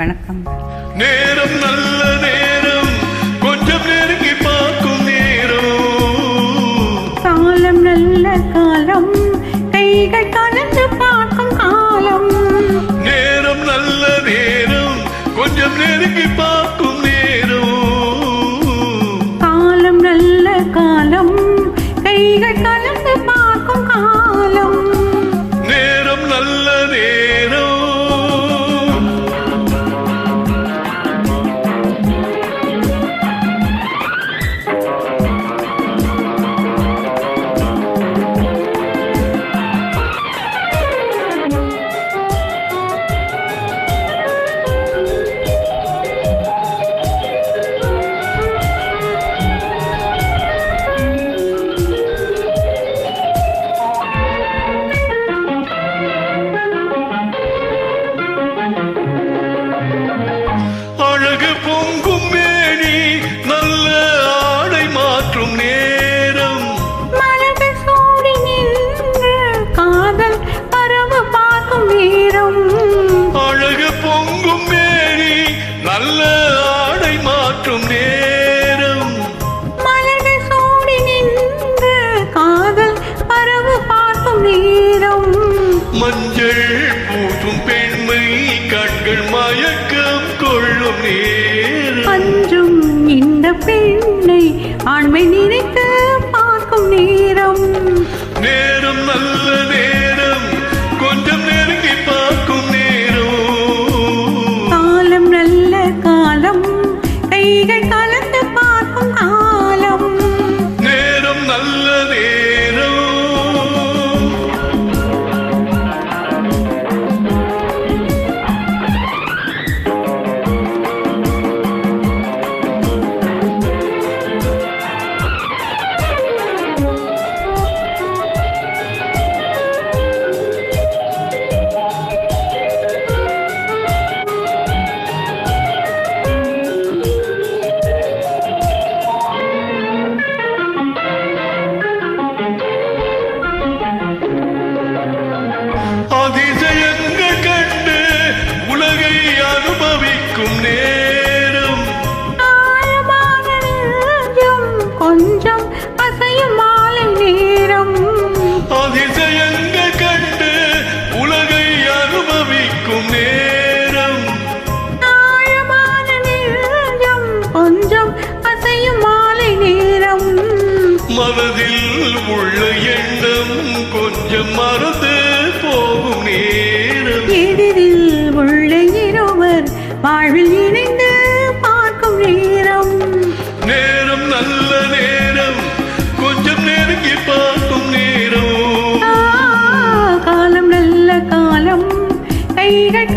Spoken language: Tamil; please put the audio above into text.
வணக்கம். நேரம் நல்ல நேரம், கொஞ்சம் நெருங்கி பார்க்கும் நேரம். காலம் நல்ல காலம், கைகள் கலந்து பார்க்கும் காலம். நேரம் நல்ல நேரம், கொஞ்சம் நெருங்கி பார்க்கும் நேரம். காலம் நல்ல காலம், கைகள் கலந்து பார்க்கும் காலம். நேரம் நல்ல நேரம். அழகு பொங்கும் மேனி, நல்ல ஆடை மாற்றும் நேரம். மலர்கள் சூடி நின்று காதல் பரவ பார்க்கும் நேரம். அழகு பொங்கும் மேனி, நல்ல ஆடை மாற்றும் நேரம். மலர்கள் சூடி நின்று காதல் பரவ பார்க்கும் நேரம். மஞ்சள் பூசும் பெண்மை, கண்கள் மயக்கம் கொள்ளும் நேரம். அன்றும் இந்த பெண்ணை ஆண்மை நினைத்து பார்க்கும் நேரம். நேரம் நல்ல நேரம், கொஞ்சம் நெருங்கி பார்க்கும் நேரம். காலம் நல்ல காலம், கைகள் கலந்து பார்க்கும் காலம். நேரம் நல்ல நேரம். அதிசயங்கள் கண்டு உலகை அனுபவிக்கும் நேரம். ஆழமான நெஞ்சம் கொஞ்சம் அசையும் மாலை நேரம். அதிசயங்கள் கண்டு உலகை அனுபவிக்கும் நேரம். ஆழமான நெஞ்சம் கொஞ்சம் அசையும் மாலை நேரம். மனதில் உள்ள எண்ணம் கொஞ்சம் மறந்து போகும் நேரம். எதிரில் உள்ள இருவர் வாழ்வில் இணைந்து பார்க்கும் நேரம். நேரம் நல்ல நேரம், கொஞ்சம் நெருங்கி பார்க்கும் நேரம். காலம் நல்ல காலம், கைகள்